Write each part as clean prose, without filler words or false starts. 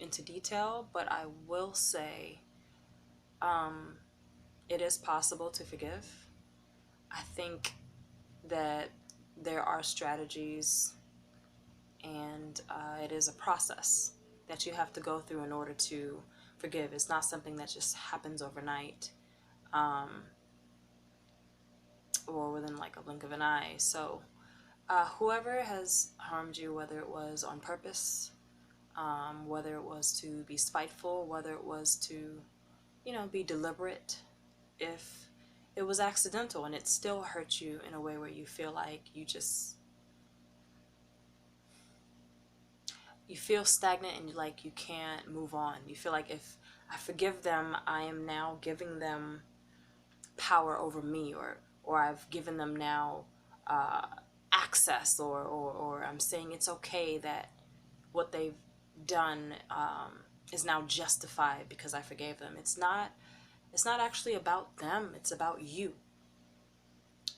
into detail, but I will say um, it is possible to forgive. I think that there are strategies, and it is a process that you have to go through in order to forgive. It's not something that just happens overnight, um, or within like a blink of an eye. So, whoever has harmed you, whether it was on purpose, whether it was to be spiteful, whether it was to, be deliberate, if it was accidental and it still hurt you in a way where you feel like you feel stagnant and like you can't move on. You feel like if I forgive them, I am now giving them power over me, or I've given them now uh, access, or I'm saying it's okay that what they've done is now justified because I forgave them. It's not actually about them. It's about you,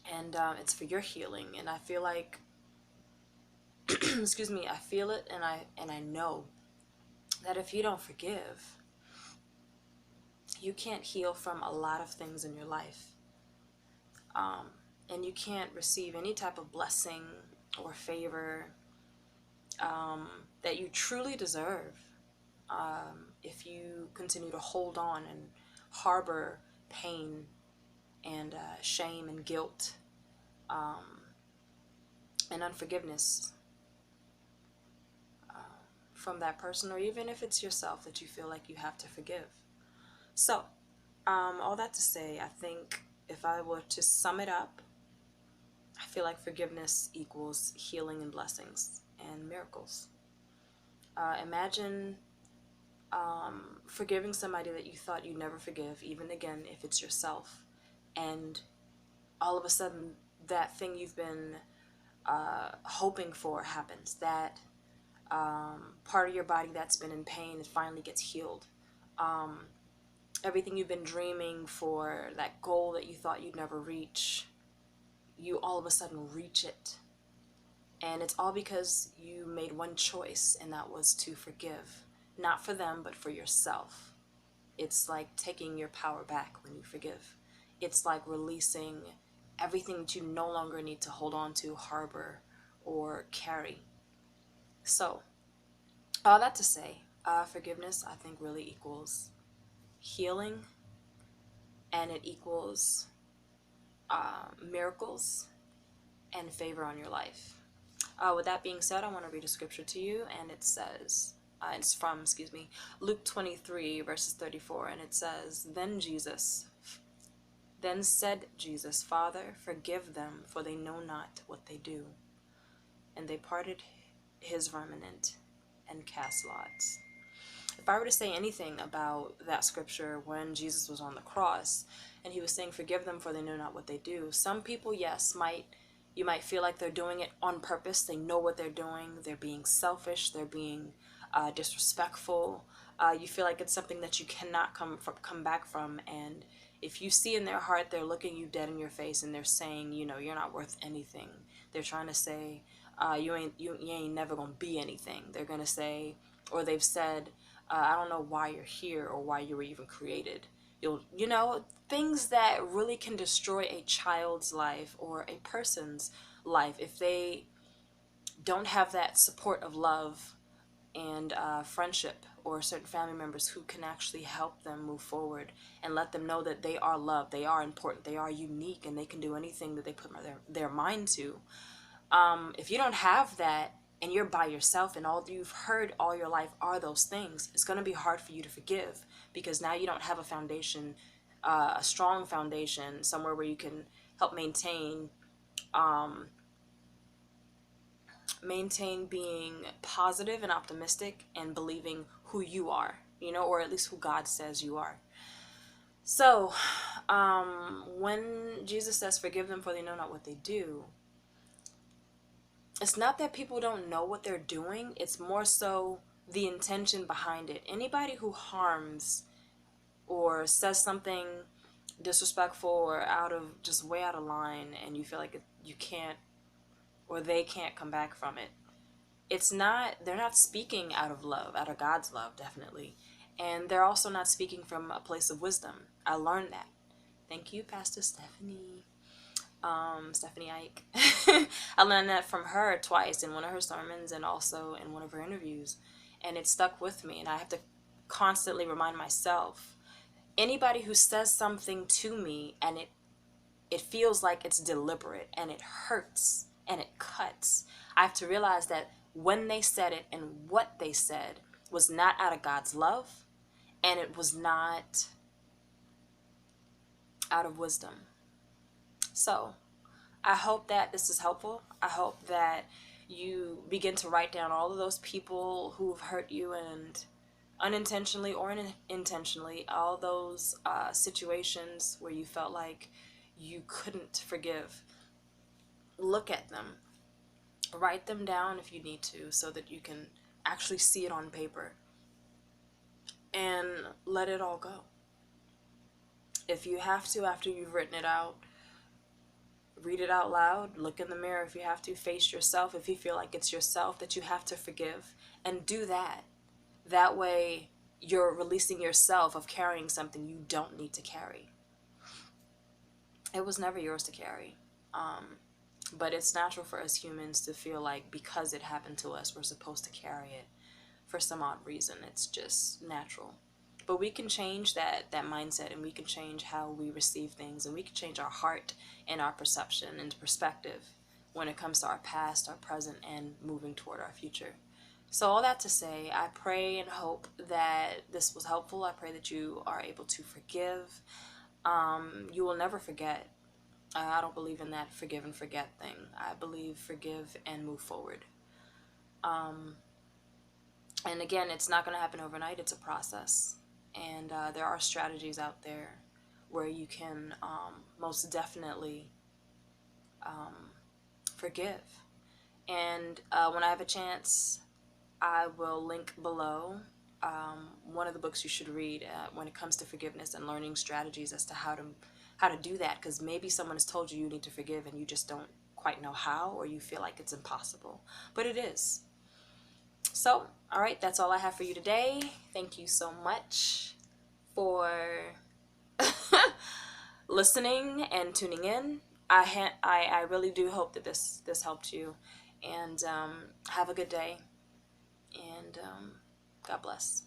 and it's for your healing. And I feel like, excuse me, I feel it, and I know that if you don't forgive, you can't heal from a lot of things in your life, um, and you can't receive any type of blessing or favor that you truly deserve if you continue to hold on and harbor pain and shame and guilt and unforgiveness from that person, or even if it's yourself that you feel like you have to forgive. So, all that to say, I think if I were to sum it up, I feel like forgiveness equals healing and blessings and miracles. Imagine forgiving somebody that you thought you'd never forgive, even again if it's yourself, and all of a sudden that thing you've been hoping for happens. That part of your body that's been in pain, it finally gets healed. Everything you've been dreaming for, that goal that you thought you'd never reach, you all of a sudden reach it. And it's all because you made one choice, and that was to forgive. Not for them, but for yourself. It's like taking your power back when you forgive. It's like releasing everything that you no longer need to hold on to, harbor, or carry. So, all that to say, forgiveness, I think, really equals healing, and it equals miracles and favor on your life. With that being said, I want to read a scripture to you, and it says, it's from, Luke 23, verses 34, and it says, Then said Jesus, Father, forgive them, for they know not what they do. And they parted his remnant and cast lots. If I were to say anything about that scripture when Jesus was on the cross and he was saying, forgive them for they know not what they do, some people, yes, you might feel like they're doing it on purpose. They know what they're doing. They're being selfish. They're being disrespectful. You feel like it's something that you cannot come back from. And if you see in their heart, they're looking you dead in your face and they're saying, you're not worth anything. They're trying to say, you ain't never gonna be anything. They're gonna say, or they've said, I don't know why you're here or why you were even created. Things that really can destroy a child's life or a person's life if they don't have that support of love and friendship, or certain family members who can actually help them move forward and let them know that they are loved, they are important, they are unique, and they can do anything that they put their mind to. If you don't have that and you're by yourself and all you've heard all your life are those things, it's going to be hard for you to forgive, because now you don't have a foundation, a strong foundation, somewhere where you can help maintain being positive and optimistic and believing who you are, or at least who God says you are. So, when Jesus says, forgive them for they know not what they do, it's not that people don't know what they're doing. It's more so the intention behind it. Anybody who harms or says something disrespectful or way out of line, and you feel like you can't, or they can't come back from it, they're not speaking out of love, out of God's love, definitely. And they're also not speaking from a place of wisdom. I learned that. Thank you, Pastor Stephanie. Stephanie Ike. I learned that from her twice, in one of her sermons and also in one of her interviews. And it stuck with me, and I have to constantly remind myself, anybody who says something to me and it feels like it's deliberate and it hurts and it cuts, I have to realize that when they said it and what they said was not out of God's love, and it was not out of wisdom. So I hope that this is helpful. I hope that you begin to write down all of those people who have hurt you, and unintentionally or intentionally, all those situations where you felt like you couldn't forgive. Look at them. Write them down if you need to, so that you can actually see it on paper, and let it all go. If you have to, after you've written it out, read it out loud, look in the mirror if you have to, face yourself if you feel like it's yourself that you have to forgive, and do that. That way you're releasing yourself of carrying something you don't need to carry. It was never yours to carry. But it's natural for us humans to feel like because it happened to us, we're supposed to carry it for some odd reason. It's just natural. But we can change that mindset, and we can change how we receive things, and we can change our heart and our perception and perspective when it comes to our past, our present, and moving toward our future. So all that to say, I pray and hope that this was helpful. I pray that you are able to forgive. You will never forget. I don't believe in that forgive and forget thing. I believe forgive and move forward. And again, it's not going to happen overnight. It's a process. And there are strategies out there where you can most definitely forgive. And when I have a chance, I will link below one of the books you should read when it comes to forgiveness, and learning strategies as to how to do that, because maybe someone has told you need to forgive and you just don't quite know how, or you feel like it's impossible, but it is. So, all right, that's all I have for you today. Thank you so much for listening and tuning in. I really do hope that this helped you, and have a good day, and God bless.